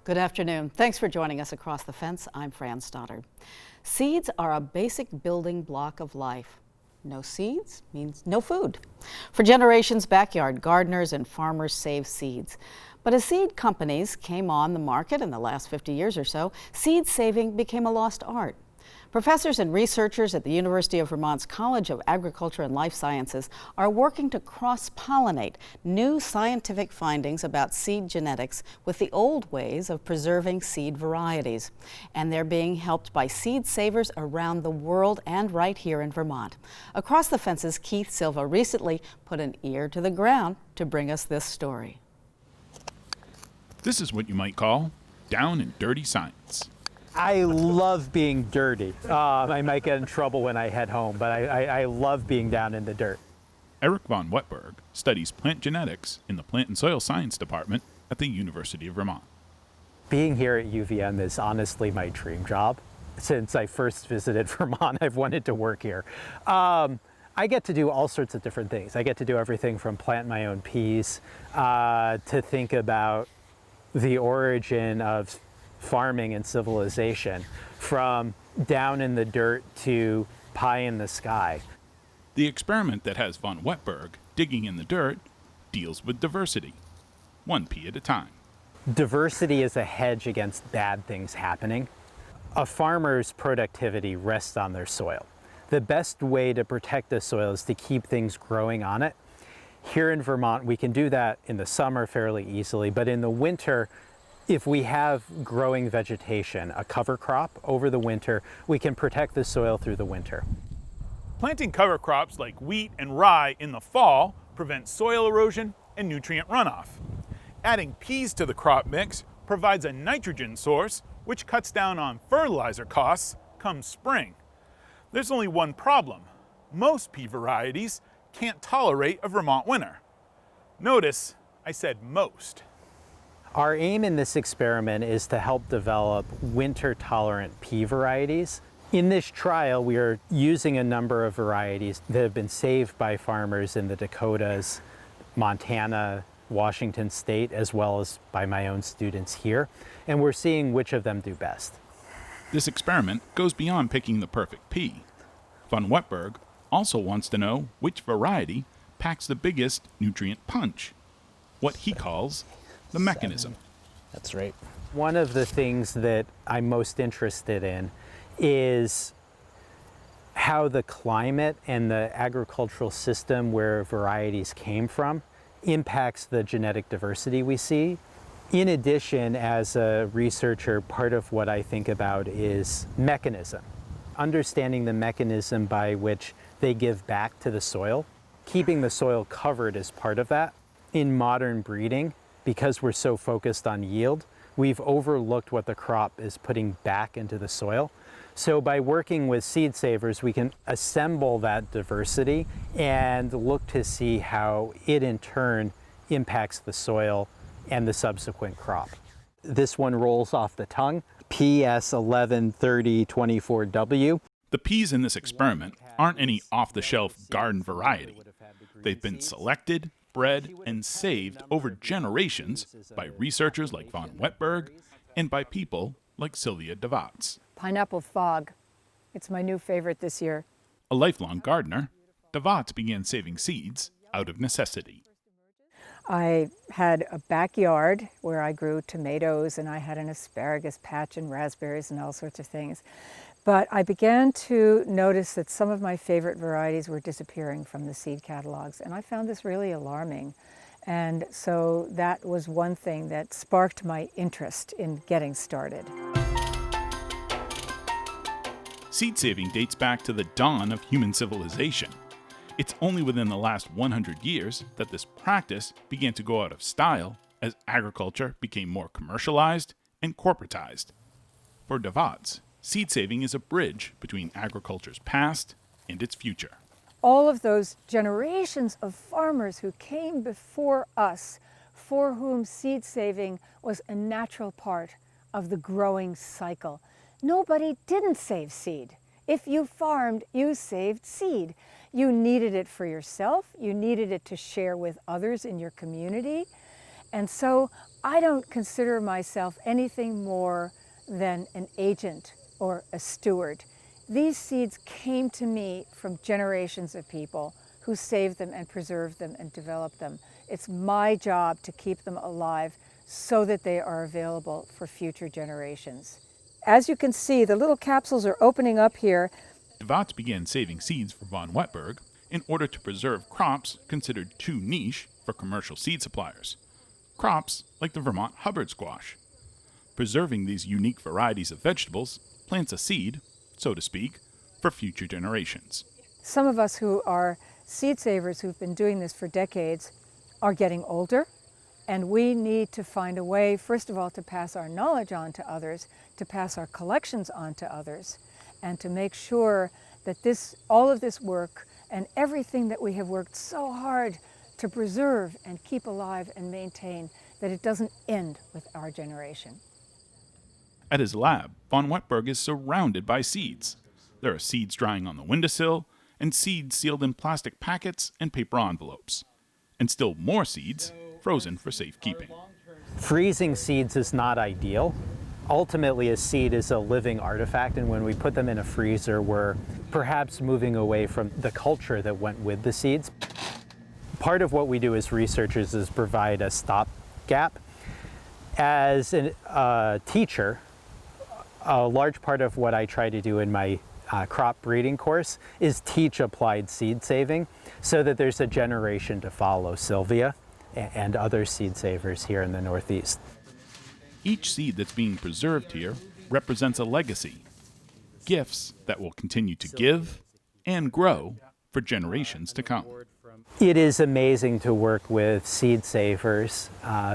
Good afternoon. Thanks for joining us across the fence. I'm Fran Stoddard. Seeds are a basic building block of life. No seeds means no food. For generations, backyard gardeners and farmers saved seeds. But as seed companies came on the market in the last 50 years or so, seed saving became a lost art. Professors and researchers at the University of Vermont's College of Agriculture and Life Sciences are working to cross-pollinate new scientific findings about seed genetics with the old ways of preserving seed varieties. And they're being helped by seed savers around the world and right here in Vermont. Across the Fence's Keith Silva recently put an ear to the ground to bring us this story. This is what you might call down and dirty science. I love being dirty. I might get in trouble when I head home, but I love being down in the dirt. Eric von Wetberg studies plant genetics in the Plant and Soil Science Department at the University of Vermont. Being here at UVM is honestly my dream job. Since I first visited Vermont, I've wanted to work here. I get to do all sorts of different things. I get to do everything from plant my own peas to think about the origin of farming and civilization, from down in the dirt to pie in the sky. The experiment that has von Wetberg digging in the dirt deals with diversity, one pea at a time. Diversity is a hedge against bad things happening. A farmer's productivity rests on their soil. The best way to protect the soil is to keep things growing on it. Here in Vermont, we can do that in the summer fairly easily, but in the winter, if we have growing vegetation, a cover crop over the winter, we can protect the soil through the winter. Planting cover crops like wheat and rye in the fall prevents soil erosion and nutrient runoff. Adding peas to the crop mix provides a nitrogen source, which cuts down on fertilizer costs come spring. There's only one problem. Most pea varieties can't tolerate a Vermont winter. Notice I said most. Our aim in this experiment is to help develop winter-tolerant pea varieties. In this trial, we are using a number of varieties that have been saved by farmers in the Dakotas, Montana, Washington State, as well as by my own students here, and we're seeing which of them do best. This experiment goes beyond picking the perfect pea. Von Wetberg also wants to know which variety packs the biggest nutrient punch, what he calls the mechanism. That's right. One of the things that I'm most interested in is how the climate and the agricultural system where varieties came from impacts the genetic diversity we see. In addition, as a researcher, part of what I think about is mechanism. Understanding the mechanism by which they give back to the soil. Keeping the soil covered is part of that. In modern breeding, because we're so focused on yield, we've overlooked what the crop is putting back into the soil. So by working with seed savers, we can assemble that diversity and look to see how it in turn impacts the soil and the subsequent crop. This one rolls off the tongue, PS113024W. The peas in this experiment aren't any off-the-shelf garden variety. They've been selected, bred, and saved over generations by researchers like von Wetberg and by people like Sylvia DeVats. Pineapple fog. It's my new favorite this year. A lifelong gardener, DeVats began saving seeds out of necessity. I had a backyard where I grew tomatoes, and I had an asparagus patch and raspberries and all sorts of things. But I began to notice that some of my favorite varieties were disappearing from the seed catalogs, and I found this really alarming. And so that was one thing that sparked my interest in getting started. Seed saving dates back to the dawn of human civilization. It's only within the last 100 years that this practice began to go out of style as agriculture became more commercialized and corporatized. For DeVats, Seed saving is a bridge between agriculture's past and its future. All of those generations of farmers who came before us, for whom seed saving was a natural part of the growing cycle. Nobody didn't save seed. If you farmed, you saved seed. You needed it for yourself. You needed it to share with others in your community. And so I don't consider myself anything more than an agent or a steward. These seeds came to me from generations of people who saved them and preserved them and developed them. It's my job to keep them alive so that they are available for future generations. As you can see, the little capsules are opening up here. DeWatt began saving seeds for von Wetberg in order to preserve crops considered too niche for commercial seed suppliers. Crops like the Vermont Hubbard squash. Preserving these unique varieties of vegetables plants a seed, so to speak, for future generations. Some of us who are seed savers who've been doing this for decades are getting older, and we need to find a way, first of all, to pass our knowledge on to others, to pass our collections on to others, and to make sure that all of this work and everything that we have worked so hard to preserve and keep alive and maintain, that it doesn't end with our generation. At his lab, von Wetberg is surrounded by seeds. There are seeds drying on the windowsill, and seeds sealed in plastic packets and paper envelopes, and still more seeds frozen for safekeeping. Freezing seeds is not ideal. Ultimately, a seed is a living artifact, and when we put them in a freezer, we're perhaps moving away from the culture that went with the seeds. Part of what we do as researchers is provide a stopgap. As a teacher, a large part of what I try to do in my crop breeding course is teach applied seed saving so that there's a generation to follow Sylvia and other seed savers here in the Northeast. Each seed that's being preserved here represents a legacy, gifts that will continue to give and grow for generations to come. It is amazing to work with seed savers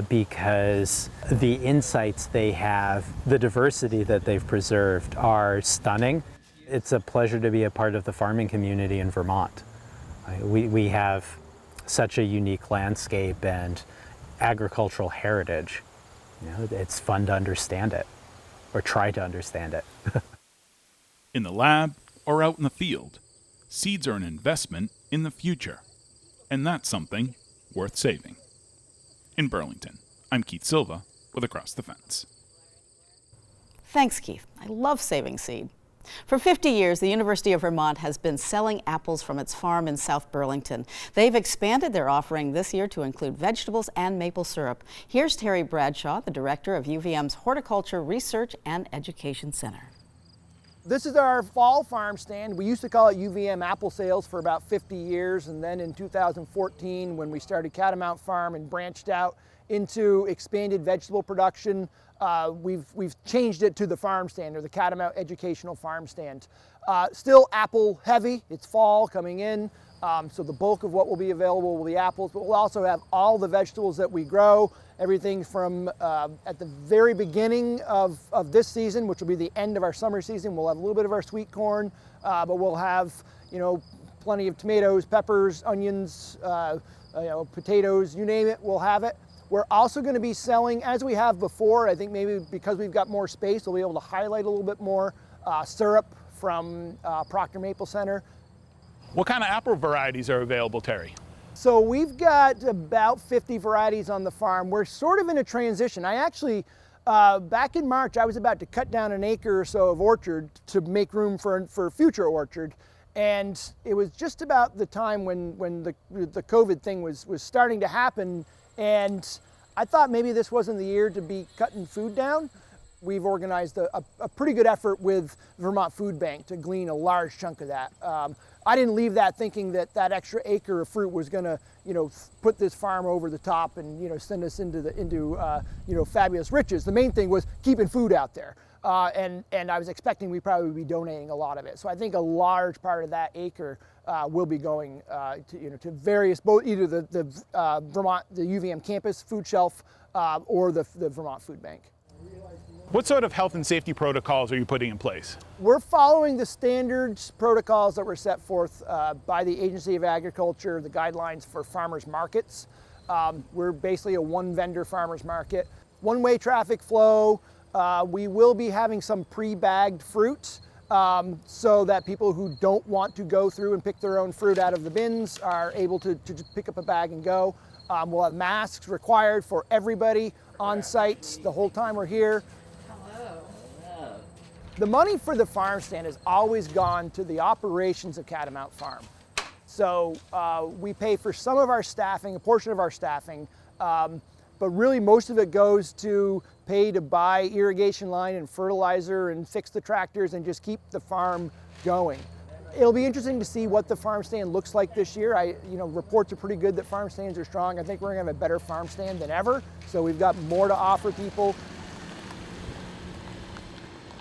because the insights they have, the diversity that they've preserved are stunning. It's a pleasure to be a part of the farming community in Vermont. We have such a unique landscape and agricultural heritage. You know, it's fun to understand it, or try to understand it. In the lab or out in the field, seeds are an investment in the future, and that's something worth saving. In Burlington, I'm Keith Silva with Across the Fence. Thanks, Keith. I love saving seed. For 50 years, the University of Vermont has been selling apples from its farm in South Burlington. They've expanded their offering this year to include vegetables and maple syrup. Here's Terry Bradshaw, the director of UVM's Horticulture Research and Education Center. This is our fall farm stand. We used to call it UVM Apple Sales for about 50 years, and then in 2014, when we started Catamount Farm and branched out into expanded vegetable production, we've changed it to the farm stand, or the Catamount Educational Farm Stand. Still apple heavy, it's fall coming in, so the bulk of what will be available will be apples, but we'll also have all the vegetables that we grow, everything from at the very beginning of this season, which will be the end of our summer season, we'll have a little bit of our sweet corn, but we'll have, plenty of tomatoes, peppers, onions, potatoes, you name it, we'll have it. We're also going to be selling, as we have before, I think maybe because we've got more space, we'll be able to highlight a little bit more syrup from Proctor Maple Center. What kind of apple varieties are available, Terry? So we've got about 50 varieties on the farm. We're sort of in a transition. I actually, back in March, I was about to cut down an acre or so of orchard to make room for future orchard. And it was just about the time when the COVID thing was starting to happen. And I thought maybe this wasn't the year to be cutting food down. We've organized a pretty good effort with Vermont Food Bank to glean a large chunk of that. I didn't leave that thinking that extra acre of fruit was gonna, put this farm over the top and, send us into fabulous riches. The main thing was keeping food out there. And I was expecting we probably would be donating a lot of it. So I think a large part of that acre will be going to various, both either the UVM campus food shelf or the Vermont Food Bank. What sort of health and safety protocols are you putting in place? We're following the standards protocols that were set forth by the Agency of Agriculture, the guidelines for farmers markets. We're basically a one vendor farmers market. One-way traffic flow. We will be having some pre-bagged fruit so that people who don't want to go through and pick their own fruit out of the bins are able to just pick up a bag and go. We'll have masks required for everybody on site the whole time we're here. The money for the farm stand has always gone to the operations of Catamount Farm. So we pay for some of our staffing, a portion of our staffing, but really most of it goes to pay to buy irrigation line and fertilizer and fix the tractors and just keep the farm going. It'll be interesting to see what the farm stand looks like this year. Reports are pretty good that farm stands are strong. I think we're gonna have a better farm stand than ever. So we've got more to offer people.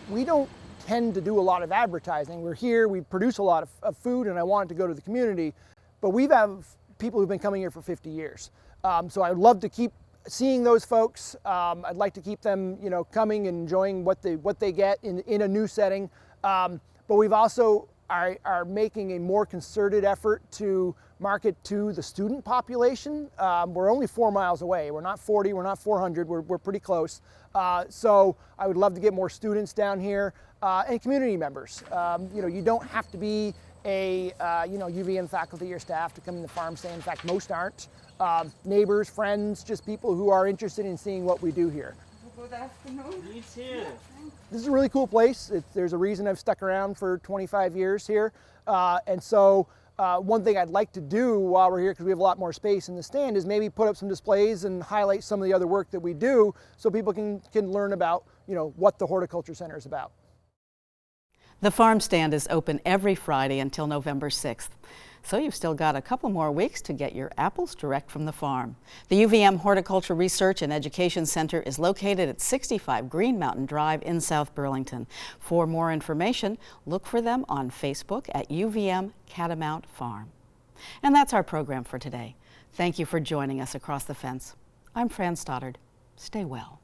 We don't tend to do a lot of advertising. We're here, we produce a lot of food, and I want it to go to the community, but we have people who've been coming here for 50 years. So I'd love to keep seeing those folks. I'd like to keep them, coming and enjoying what they get in a new setting. But we've also are making a more concerted effort to market to the student population. We're only 4 miles away. We're not 40, we're not 400, we're pretty close. So I would love to get more students down here and community members. You don't have to be a UVM faculty or staff to come in the farm stand. In fact, most aren't. Neighbors, friends, just people who are interested in seeing what we do here. Good afternoon. Me too. This is a really cool place. There's a reason I've stuck around for 25 years here. And so one thing I'd like to do while we're here, because we have a lot more space in the stand, is maybe put up some displays and highlight some of the other work that we do so people can learn about what the Horticulture Center is about. The farm stand is open every Friday until November 6th. So you've still got a couple more weeks to get your apples direct from the farm. The UVM Horticulture Research and Education Center is located at 65 Green Mountain Drive in South Burlington. For more information, look for them on Facebook at UVM Catamount Farm. And that's our program for today. Thank you for joining us across the fence. I'm Fran Stoddard. Stay well.